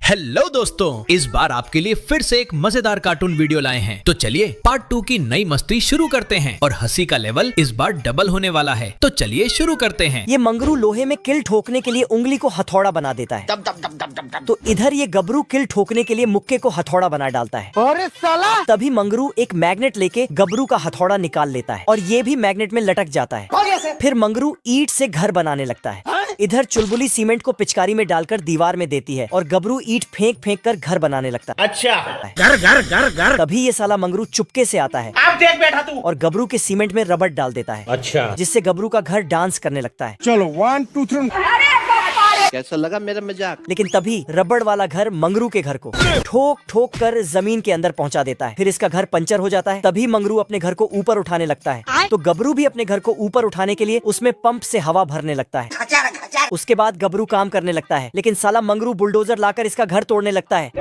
Hello दोस्तों, इस बार आपके लिए फिर से एक मजेदार कार्टून वीडियो लाए हैं। तो चलिए पार्ट 2 की नई मस्ती शुरू करते हैं और हंसी का लेवल इस बार डबल होने वाला है। तो चलिए शुरू करते हैं। ये मंगरू लोहे में किल ठोकने के लिए उंगली को हथौड़ा बना देता है। तो इधर ये गबरू किल ठोकने के लिए मुक्के को हथौड़ा बना डालता है। अरे साला! तभी मंगरू एक मैग्नेट लेके गबरू का हथौड़ा निकाल लेता है और ये भी मैग्नेट में लटक जाता है। फिर मंगरू ईंट से घर बनाने लगता है। इधर चुलबुली सीमेंट को पिचकारी में डालकर दीवार में देती है और गबरू ईंट फेंक फेंक कर घर बनाने लगता है। अच्छा, घर। तभी ये साला मंगरू चुपके से आता है आप देख बैठा तू। और गबरू के सीमेंट में रबड़ डाल देता है। अच्छा, जिससे गबरू का घर डांस करने लगता है। चलो 1 2 3। कैसा लगा मेरा मजाक? लेकिन तभी रबड़ वाला घर मंगरू के घर को ठोक ठोक कर जमीन के अंदर पहुंचा देता है। फिर इसका घर पंचर हो जाता है। तभी मंगरू अपने घर को ऊपर उठाने लगता है। तो गबरू भी अपने घर को ऊपर उठाने के लिए उसमें पंप से हवा भरने लगता है। उसके बाद गबरू काम करने लगता है, लेकिन साला मंगरू बुलडोजर लाकर इसका घर तोड़ने लगता है।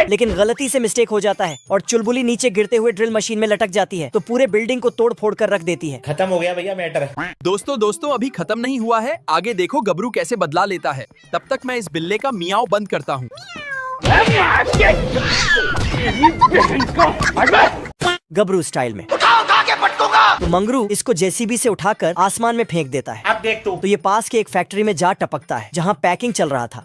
लेकिन गलती से मिस्टेक हो जाता है और चुलबुली नीचे गिरते हुए ड्रिल मशीन में लटक जाती है। तो पूरे बिल्डिंग को तोड़ फोड़ कर रख देती है। खत्म हो गया भैया मैटर। दोस्तों अभी खत्म नहीं हुआ है, आगे देखो गबरू कैसे बदला लेता है। तब तक मैं इस बिल्ले का मियाओ बंद करता हूँ। गबरू स्टाइल में तो मंगरू इसको जेसीबी से उठाकर आसमान में फेंक देता है। अब देख तू। तो ये पास के एक फैक्ट्री में जा टपकता है जहाँ पैकिंग चल रहा था।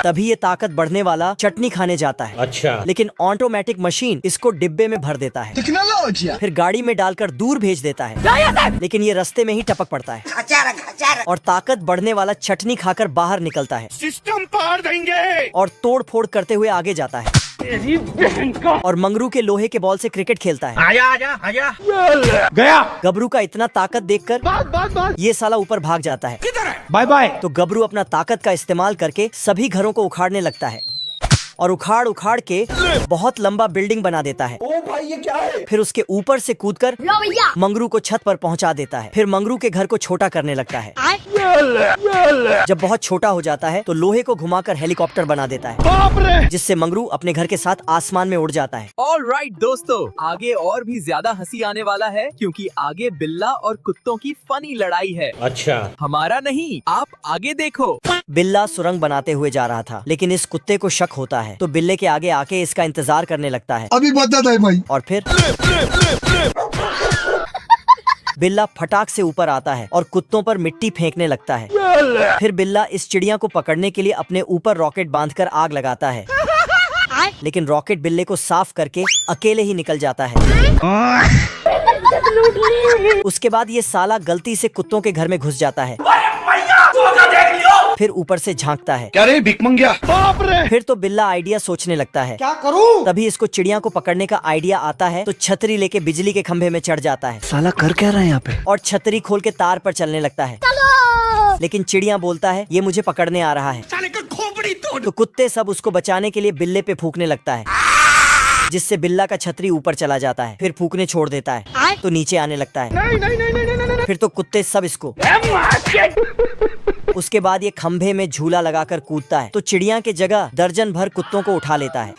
तभी ये ताकत बढ़ने वाला चटनी खाने जाता है। अच्छा, लेकिन ऑटोमेटिक मशीन इसको डिब्बे में भर देता है। फिर गाड़ी में डालकर दूर भेज देता है। लेकिन ये रास्ते में ही टपक पड़ता है और ताकत बढ़ने वाला चटनी खाकर बाहर निकलता है। सिस्टम पार देंगे। और तोड़ फोड़ करते हुए आगे जाता है और मंगरू के लोहे के बॉल से क्रिकेट खेलता है। आजा गया। गबरू का इतना ताकत देखकर ये साला ऊपर भाग जाता है। Bye bye. तो गबरू अपना ताकत का इस्तेमाल करके सभी घरों को उखाड़ने लगता है और उखाड़ उखाड़ के बहुत लंबा बिल्डिंग बना देता है। ओ भाई ये क्या है? फिर उसके ऊपर से कूदकर मंगरू को छत पर पहुंचा देता है। फिर मंगरू के घर को छोटा करने लगता है। जब बहुत छोटा हो जाता है तो लोहे को घुमाकर हेलीकॉप्टर बना देता है, जिससे मंगरू अपने घर के साथ आसमान में उड़ जाता है। ऑलराइट दोस्तों, आगे और भी ज्यादा हंसी आने वाला है क्योंकि आगे बिल्ला और कुत्तों की फनी लड़ाई है। अच्छा, हमारा नहीं, आप आगे देखो। बिल्ला सुरंग बनाते हुए जा रहा था, लेकिन इस कुत्ते को शक होता है तो बिल्ले के आगे आके इसका इंतजार करने लगता है। अभी बता है भाई। और फिर बिल्ला फटाक से ऊपर आता है और कुत्तों पर मिट्टी फेंकने लगता है। फिर बिल्ला इस चिड़िया को पकड़ने के लिए अपने ऊपर रॉकेट बांधकर आग लगाता है, लेकिन रॉकेट बिल्ले को साफ करके अकेले ही निकल जाता है। उसके बाद ये साला गलती से कुत्तों के घर में घुस जाता है। फिर ऊपर से झांकता है। क्या रे भिख मंगिया? बाप रे। फिर तो बिल्ला आइडिया सोचने लगता है, क्या करूं? तभी इसको चिड़िया को पकड़ने का आइडिया आता है। तो छतरी लेके बिजली के खंभे में चढ़ जाता है। साला कर क्या रहा है यहाँ पे? और छतरी खोल के तार पर चलने लगता है। लेकिन चिड़िया बोलता है ये मुझे पकड़ने आ रहा है। तो कुत्ते सब उसको बचाने के लिए बिल्ले पे फूकने लगता है, जिससे बिल्ला का छतरी ऊपर चला जाता है। फिर फूकने छोड़ देता है तो नीचे आने लगता है। नहीं। फिर तो कुत्ते सब इसको। उसके बाद ये खंभे में झूला लगाकर कूदता है तो चिड़िया के जगह दर्जन भर कुत्तों को उठा लेता है।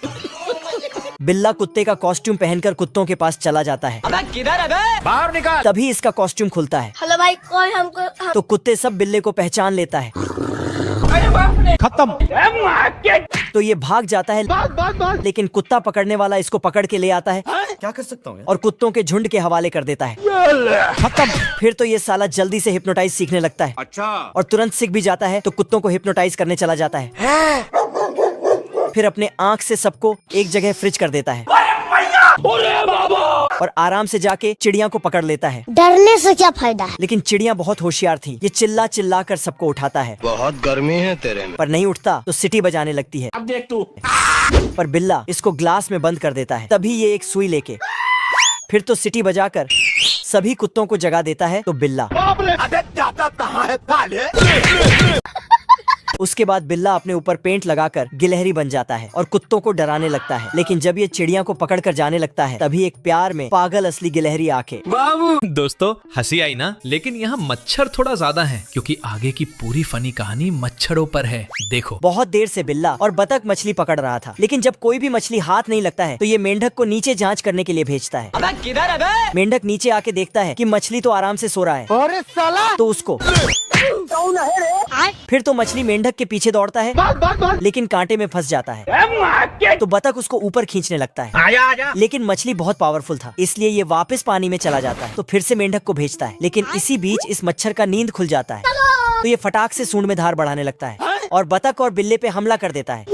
बिल्ला कुत्ते का कॉस्ट्यूम पहनकर कुत्तों के पास चला जाता है। किधर है बे? बाहर निकाल। तभी इसका कॉस्ट्यूम खुलता है। हेलो भाई, कौन हमको तो कुत्ते सब बिल्ले को पहचान लेता है। खत्म। तो ये भाग जाता है, लेकिन कुत्ता पकड़ने वाला इसको पकड़ के ले आता है। क्या कर सकता हूँ? और कुत्तों के झुंड के हवाले कर देता है। खत्म। फिर तो ये साला जल्दी से हिप्नोटाइज सीखने लगता है। अच्छा। और तुरंत सीख भी जाता है तो कुत्तों को हिप्नोटाइज करने चला जाता है। फिर अपने आँख से सबको एक जगह फ्रिज कर देता है और आराम से जाके चिड़िया को पकड़ लेता है। डरने से क्या फायदा है? लेकिन चिड़िया बहुत होशियार थी। ये चिल्ला चिल्ला कर सबको उठाता है, बहुत गर्मी है तेरे में। पर नहीं उठता तो सीटी बजाने लगती है। अब देख तू। पर बिल्ला इसको ग्लास में बंद कर देता है। तभी ये एक सुई लेके फिर तो सीटी बजाकर सभी कुत्तों को जगा देता है। तो बिल्ला जाता कहाँ है साले? उसके बाद बिल्ला अपने ऊपर पेंट लगाकर गिलहरी बन जाता है और कुत्तों को डराने लगता है। लेकिन जब ये चिड़िया को पकड़कर जाने लगता है तभी एक प्यार में पागल असली गिलहरी आके। दोस्तों हंसी आई ना, लेकिन यहाँ मच्छर थोड़ा ज्यादा है क्योंकि आगे की पूरी फनी कहानी मच्छरों पर है। देखो, बहुत देर से बिल्ला और बतख मछली पकड़ रहा था, लेकिन जब कोई भी मछली हाथ नहीं लगता है तो ये मेंढक को नीचे जांच करने के लिए भेजता है। किधर है बे? मेंढक नीचे आके देखता है कि मछली तो आराम से सो रहा है, अरे साला। तो उसको फिर तो मछली मेंढक के पीछे दौड़ता है, लेकिन कांटे में फंस जाता है। तो बतख उसको ऊपर खींचने लगता है, लेकिन मछली बहुत पावरफुल था, इसलिए ये वापस पानी में चला जाता है। तो फिर से मेंढक को भेजता है, लेकिन इसी बीच इस मच्छर का नींद खुल जाता है। तो ये फटाक से सूंड में धार बढ़ाने लगता है और बतख और बिल्ले पे हमला कर देता है।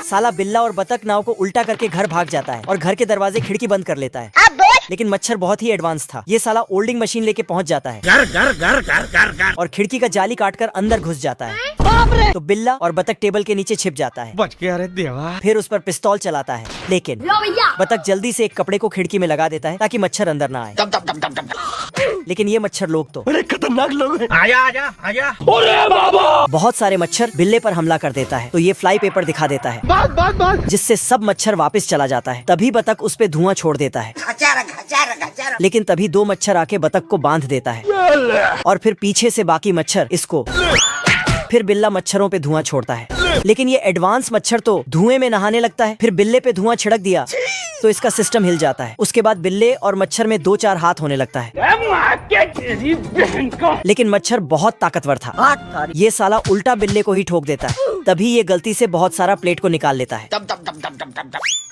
साला बिल्ला और बतख नाव को उल्टा करके घर भाग जाता है और घर के दरवाजे खिड़की बंद कर लेता है। लेकिन मच्छर बहुत ही एडवांस था, ये साला ओल्डिंग मशीन लेके पहुंच जाता है और खिड़की का जाली काटकर अंदर घुस जाता है। तो बिल्ला और बतख टेबल के नीचे छिप जाता है। बच गया रे देवा। फिर उस पर पिस्तौल चलाता है, लेकिन बतख जल्दी से एक कपड़े को खिड़की में लगा देता है ताकि मच्छर अंदर ना आए। लेकिन ये मच्छर लोग तो बड़े खतरनाक लोग हैं। आजा आजा आजा। बहुत सारे मच्छर बिल्ले पर हमला कर देता है। तो ये फ्लाई पेपर दिखा देता है, जिससे सब मच्छर वापस चला जाता है। तभी बतख उस पे धुआं छोड़ देता है, लेकिन तभी 2 मच्छर आके बतख को बांध देता है और फिर पीछे से बाकी मच्छर इसको। फिर बिल्ला मच्छरों पे धुआं छोड़ता है, लेकिन ये एडवांस मच्छर तो धुएं में नहाने लगता है। फिर बिल्ले पे धुआं छिड़क दिया तो इसका सिस्टम हिल जाता है। उसके बाद बिल्ले और मच्छर में 2-4 हाथ होने लगता है, लेकिन मच्छर बहुत ताकतवर था। ये साला उल्टा बिल्ले को ही ठोक देता है। तभी ये गलती से बहुत सारा प्लेट को निकाल लेता है।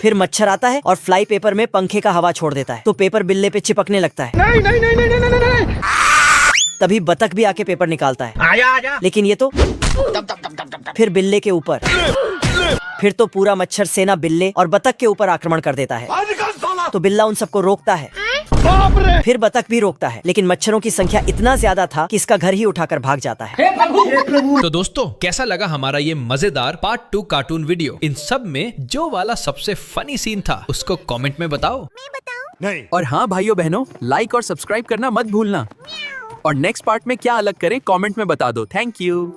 फिर मच्छर आता है और फ्लाई पेपर में पंखे का हवा छोड़ देता है। तो पेपर बिल्ले पे चिपकने लगता है। नहीं। तभी बतख भी आके पेपर निकालता है, आजा आजा। लेकिन ये तो फिर बिल्ले के ऊपर। फिर तो पूरा मच्छर सेना बिल्ले और बतख के ऊपर आक्रमण कर देता है। तो बिल्ला उन सबको रोकता है, फिर बतख भी रोकता है, लेकिन मच्छरों की संख्या इतना ज्यादा था कि इसका घर ही उठाकर भाग जाता है। तो दोस्तों, कैसा लगा हमारा ये मजेदार पार्ट 2 कार्टून वीडियो? इन सब में जो वाला सबसे फनी सीन था उसको कमेंट में बताओ। नहीं। और हाँ भाइयों बहनों, लाइक और सब्सक्राइब करना मत भूलना। और नेक्स्ट पार्ट में क्या अलग करें कमेंट में बता दो। Thank you.